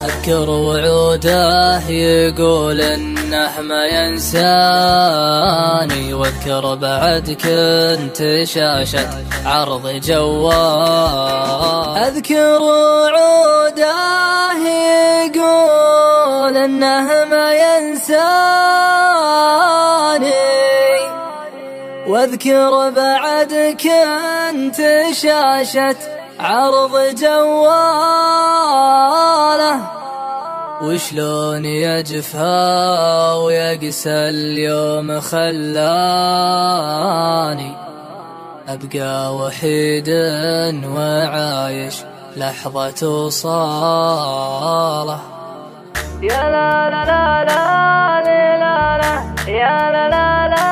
أذكر وعوده يقول إنه ما ينساني، واذكر بعد كنت شاشة عرض جوال. أذكر وعوده يقول إنه ما ينساني، واذكر بعد كنت شاشة عرض جواله. وشلون يجفى ويقسى اليوم خلاني أبقى وحيد وعايش لحظة وصاله. يا لا لا لا لا لا لا يا لا لا لا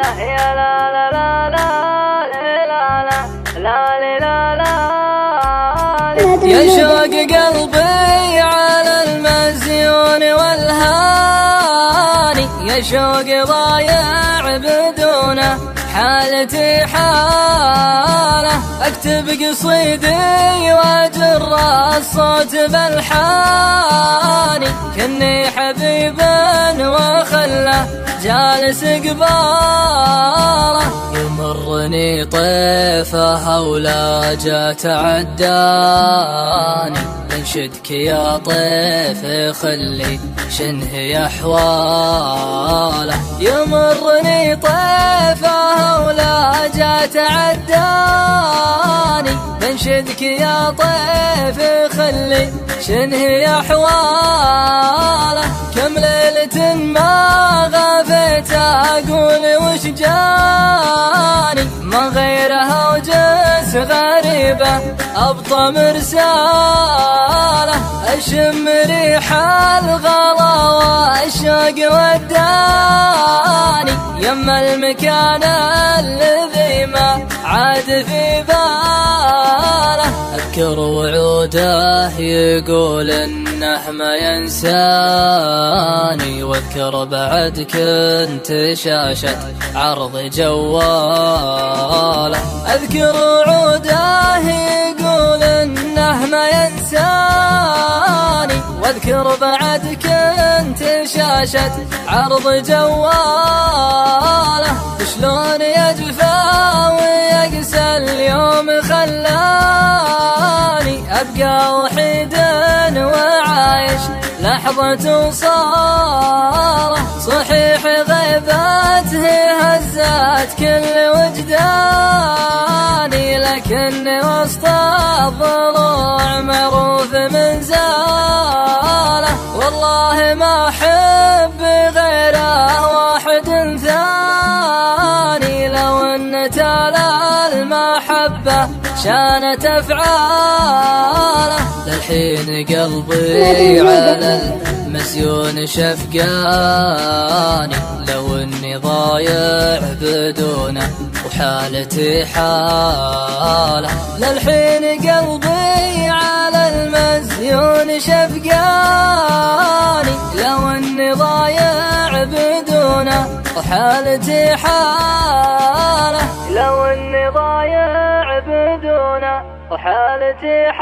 لا يا لا لا لا لا لا لا يا شوق قلبي على المزيون والهاني، يا شوق ضايع بدونه حالتي حاله. اكتب قصيدي واجر الصوت بالحاني، كني حبيبا وخله جالس قباله. يمرني طيفه ولا جا تعداني، انشدك يا طيف خلي شنهي احواله. يمرني طيفه ولا جا تعداني، بنشدك يا طيف خلي شنهي احواله. كم ليلة ما غفيت اقول وش جاني، ما غيرها وجس غريبة ابطى مرساله. اشم ريح الغلا والشوق وداني، يما المكان الذي ما عاد في باله. اذكر وعوده يقول انه ما ينساني، واذكر بعد كنت شاشة عرض جواله. اذكر وعوده يقول انه ما ينساني، واذكر بعد كنت شاشة عرض جواله. شلون يجفى ويقسى اليوم خلاني أبقى وحيد وعايش لحظة وصاله. صحيح غيبته هزت كل وجداني، لكني وسط الضلوع معروف من زاله. والله ما أحب غيره واحد ثاني، لو ان تالا المحبة شانت أفعاله. للحين قلبي على المسيون شفقاني، لو اني ضايع بدونه وحالتي حاله. للحين قلبي على المسيون شفقاني، لو اني ضايع بدونه وحالتي حاله. لو اني ضايع بدونه وحالتي حاله.